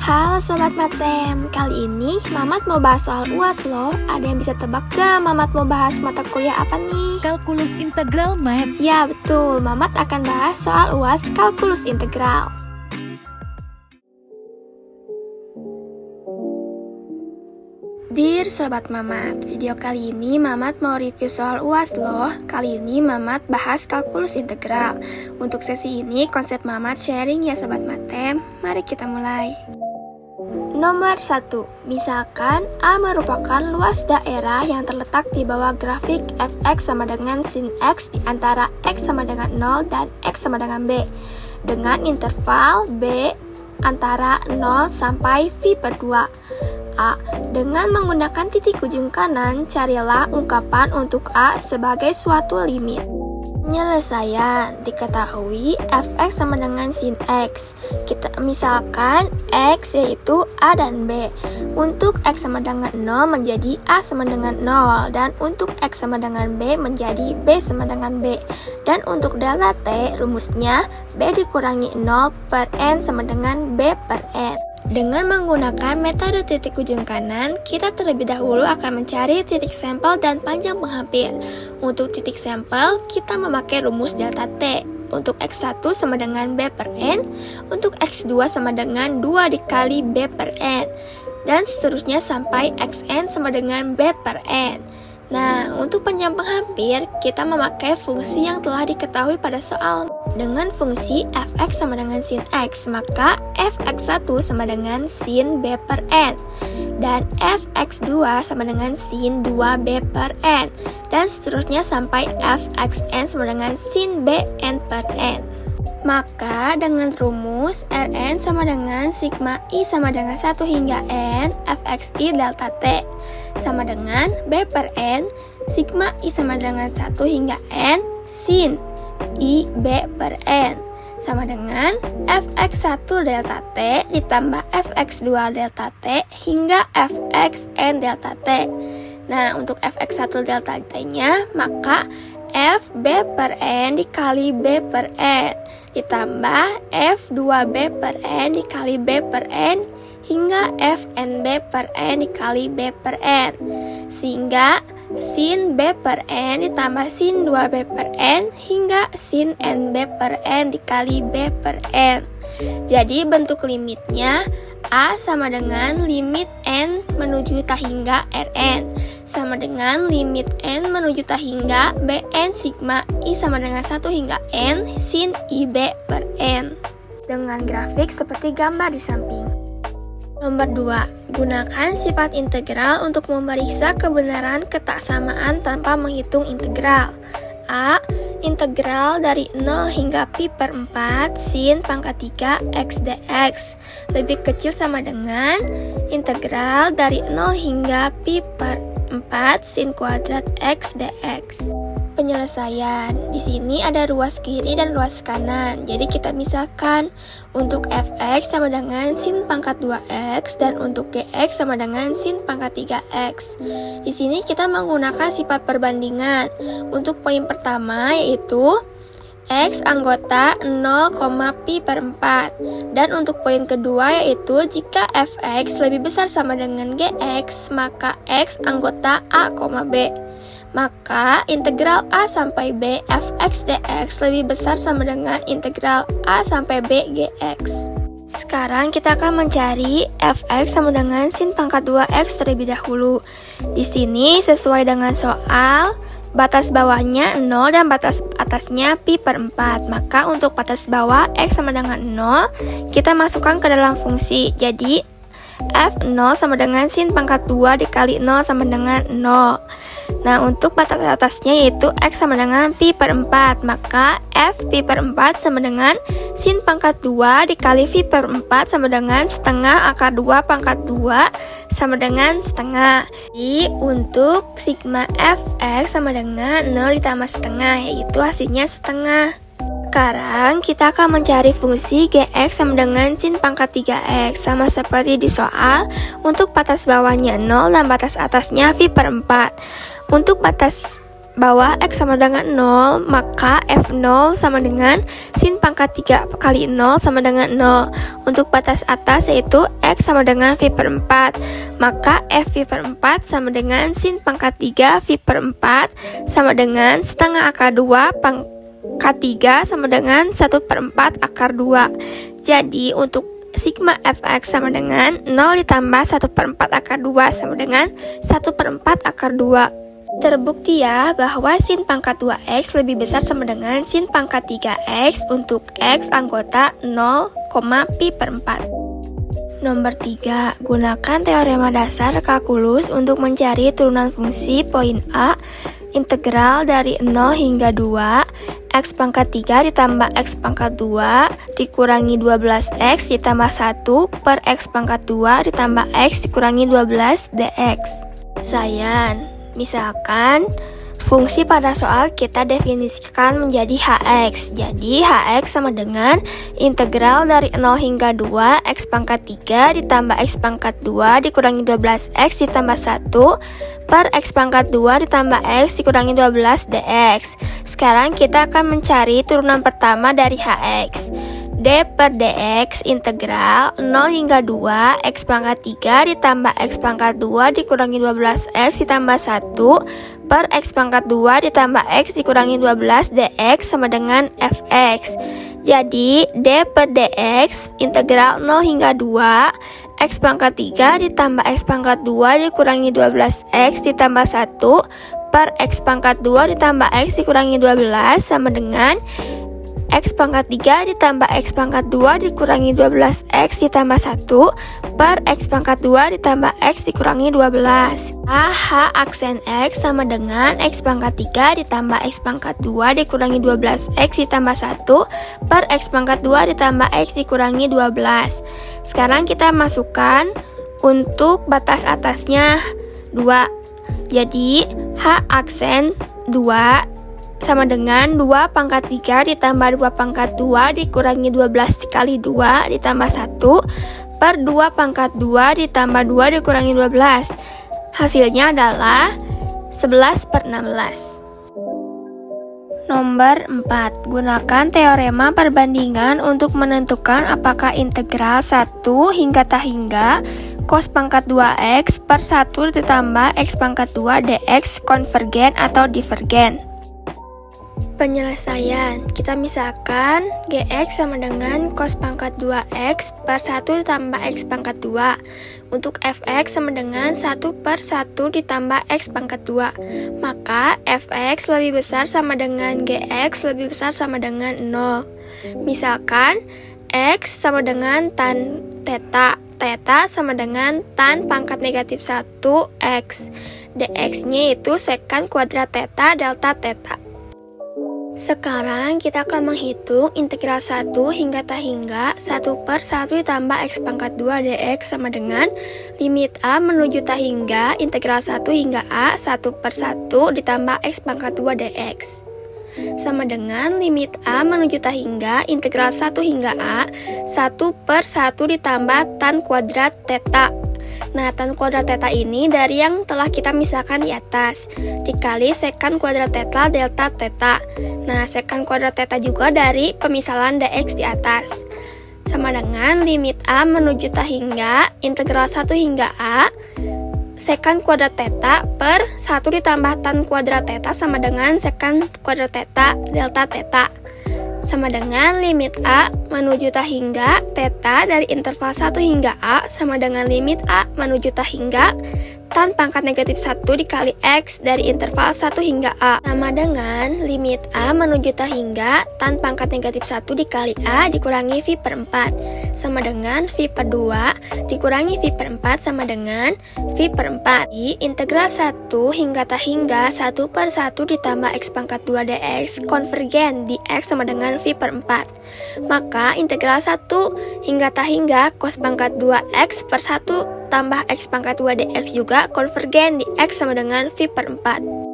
Halo Sobat Matem, kali ini Mamat mau bahas soal UAS loh. Ada yang bisa tebak gak Mamat mau bahas mata kuliah apa nih? Kalkulus integral, Mat. Ya betul, Mamat akan bahas soal UAS kalkulus integral. Dear Sobat Mamat, video kali ini Mamat mau review soal UAS loh. Kali ini Mamat bahas kalkulus integral. Untuk sesi ini konsep Mamat sharing ya Sobat Matem. Mari kita mulai. Nomor 1. Misalkan A merupakan luas daerah yang terletak di bawah grafik fx sama dengan sin x di antara x sama dengan 0 dan x sama dengan b dengan interval b antara 0 sampai v per 2. A. Dengan menggunakan titik ujung kanan, carilah ungkapan untuk A sebagai suatu limit. Penyelesaian diketahui fx sama dengan sin x. Kita misalkan x yaitu A dan B. Untuk x sama dengan 0 menjadi A sama dengan 0, dan untuk x sama dengan B menjadi B sama dengan B. Dan untuk delta t rumusnya B dikurangi 0 per n sama dengan B per n. Dengan menggunakan metode titik ujung kanan, kita terlebih dahulu akan mencari titik sampel dan panjang penghampir. Untuk titik sampel, kita memakai rumus delta T. Untuk X1 sama dengan B per N, untuk X2 sama dengan 2 dikali B per N, dan seterusnya sampai Xn sama dengan B per N. Nah, untuk panjang penghampir, kita memakai fungsi yang telah diketahui pada soal. Dengan fungsi fx sama dengan sin x, maka fx1 sama dengan sin b per n, dan fx2 sama dengan sin 2b per n, dan seterusnya sampai fxn sama dengan sin bn per n. Maka dengan rumus Rn sama dengan sigma I sama dengan 1 hingga N fxi delta T sama dengan B per N sigma I sama dengan 1 hingga N sin I B per N sama dengan fx1 delta T ditambah fx2 delta T hingga fxn delta T. Nah, untuk fx1 delta T-nya maka f B per N dikali B per N ditambah f 2B per N dikali B per N hingga f NB per N dikali B per N, sehingga sin B per N ditambah sin 2B per N hingga sin NB per N dikali B per N. Jadi bentuk limitnya A sama dengan limit N menuju ta hingga Rn sama dengan limit N menuju ta hingga Bn sigma I sama dengan 1 hingga N sin IB per N dengan grafik seperti gambar di samping. Nomor 2. Gunakan sifat integral untuk memeriksa kebenaran ketaksamaan tanpa menghitung integral. A. Integral dari 0 hingga pi per 4 sin pangkat 3 x dx lebih kecil sama dengan integral dari 0 hingga pi per 4 sin kuadrat x dx. Penyelesaian. Di sini ada ruas kiri dan ruas kanan. Jadi kita misalkan untuk fx sama dengan sin pangkat 2x dan untuk gx sama dengan sin pangkat 3x. Di sini kita menggunakan sifat perbandingan. Untuk poin pertama yaitu x anggota 0, pi per 4. Dan untuk poin kedua yaitu jika fx lebih besar sama dengan gx, maka x anggota a, b. Maka integral a sampai b fx dx lebih besar sama dengan integral a sampai b gx. Sekarang kita akan mencari fx sama dengan sin pangkat 2x terlebih dahulu. Di sini sesuai dengan soal, batas bawahnya 0 dan batas atasnya pi per 4. Maka untuk batas bawah x sama dengan 0, kita masukkan ke dalam fungsi. Jadi f0 sama dengan sin pangkat 2 dikali 0 sama dengan 0. Nah, untuk batas atasnya yaitu x sama dengan pi per 4, maka f pi per 4 sama dengan sin pangkat 2 dikali pi per 4 sama dengan setengah akar 2 pangkat 2 sama dengan setengah. Jadi untuk sigma fx sama dengan 0 ditambah setengah, yaitu hasilnya setengah. Sekarang kita akan mencari fungsi gx sama dengan sin pangkat 3x. Sama seperti di soal, untuk batas bawahnya 0 dan batas atasnya pi per 4. Untuk batas bawah X sama dengan 0, maka F0 sama dengan sin pangkat 3 kali 0 sama dengan 0. Untuk batas atas yaitu X sama dengan V per 4, maka F V per 4 sama dengan sin pangkat 3 V per 4 sama dengan setengah akar 2 pangkat 3 sama dengan 1 per 4 akar 2. Jadi untuk sigma fx sama dengan 0 ditambah 1 per 4 akar 2 sama dengan 1 per 4 akar 2. Terbukti ya bahwa sin pangkat 2x lebih besar sama dengan sin pangkat 3x untuk x anggota 0, pi per 4. Nomor 3, gunakan teorema dasar kalkulus untuk mencari turunan fungsi poin A, integral dari 0 hingga 2, x pangkat 3 ditambah x pangkat 2 dikurangi 12x ditambah 1 per x pangkat 2 ditambah x dikurangi 12 dx. Misalkan, fungsi pada soal kita definisikan menjadi hx. Jadi, hx sama dengan integral dari 0 hingga 2, x pangkat 3 ditambah x pangkat 2 dikurangi 12x ditambah 1 per x pangkat 2 ditambah x dikurangi 12 dx. Sekarang kita akan mencari turunan pertama dari hx. D per dx integral 0 hingga 2 x pangkat 3 ditambah x pangkat 2 dikurangi 12x ditambah 1 per x pangkat 2 ditambah x dikurangi 12 dx sama dengan fx. Jadi D per dx integral 0 hingga 2 x pangkat 3 ditambah x pangkat 2 dikurangi 12x ditambah 1 per x pangkat 2 ditambah x dikurangi 12 sama dengan x pangkat 3 ditambah x pangkat 2 dikurangi 12x ditambah 1 per x pangkat 2 ditambah x dikurangi 12. H aksen x sama dengan x pangkat 3 ditambah x pangkat 2 dikurangi 12x ditambah 1 per x pangkat 2 ditambah x dikurangi 12. Sekarang kita masukkan untuk batas atasnya 2. Jadi H aksen 2 sama dengan 2 pangkat 3 ditambah 2 pangkat 2 dikurangi 12 dikali 2 ditambah 1 per 2 pangkat 2 ditambah 2 dikurangi 12. Hasilnya adalah 11 per 16. Nomor 4, gunakan teorema perbandingan untuk menentukan apakah integral 1 hingga tak hingga cos pangkat 2x per 1 ditambah x pangkat 2 dx konvergen atau divergen. Penyelesaian, kita misalkan gx sama dengan cos pangkat 2x per 1 ditambah x pangkat 2. Untuk fx sama dengan 1 per 1 ditambah x pangkat 2. Maka fx lebih besar sama dengan gx lebih besar sama dengan 0. Misalkan x sama dengan tan theta, theta sama dengan tan pangkat negatif 1 x. dx-nya itu sekant kuadrat theta delta theta. Sekarang kita akan menghitung integral 1 hingga tak hingga 1 per 1 ditambah x pangkat 2 dx sama dengan limit a menuju tak hingga integral 1 hingga a 1 per 1 ditambah x pangkat 2 dx sama dengan limit a menuju tak hingga integral 1 hingga a 1 per 1 ditambah tan kuadrat theta. Nah, tan kuadrat theta ini dari yang telah kita misalkan di atas dikali sekant kuadrat theta delta theta. Nah, sekant kuadrat theta juga dari pemisalan dx di atas sama dengan limit a menuju tak hingga integral 1 hingga a sekant kuadrat theta per 1 ditambah tan kuadrat theta sama dengan sekant kuadrat theta delta theta sama dengan limit a menuju tak hingga theta dari interval 1 hingga a sama dengan limit a menuju tak hingga tan pangkat negatif 1 dikali x dari interval 1 hingga a sama dengan limit a menuju tak hingga tan pangkat negatif 1 dikali a dikurangi v per 4 sama dengan v per 2 dikurangi v per 4 sama dengan v per 4. Di integral 1 hingga tak hingga 1 per 1 ditambah x pangkat 2 dx konvergen di x sama dengan v per 4. Maka integral 1 hingga tak hingga cos pangkat 2x per 1 tambah x pangkat 2 dx juga konvergen di x sama dengan v per 4.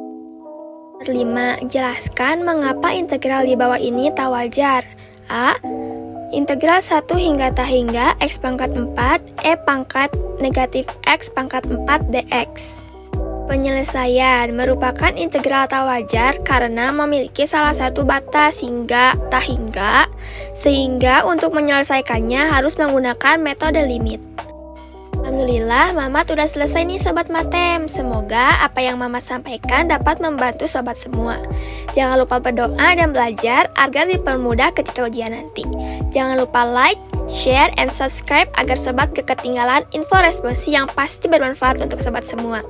5. Jelaskan mengapa integral di bawah ini tak wajar. A. Integral 1 hingga tak hingga x pangkat 4 e pangkat negatif x pangkat 4 dx. Penyelesaian merupakan integral tak wajar karena memiliki salah satu batas hingga tak hingga, sehingga untuk menyelesaikannya harus menggunakan metode limit. Alhamdulillah, Mamat udah selesai nih Sobat Matem. Semoga apa yang Mamat sampaikan dapat membantu Sobat semua. Jangan lupa berdoa dan belajar agar dipermudah ketika ujian nanti. Jangan lupa like, share, and subscribe agar Sobat gak ketinggalan info responsi yang pasti bermanfaat untuk Sobat semua.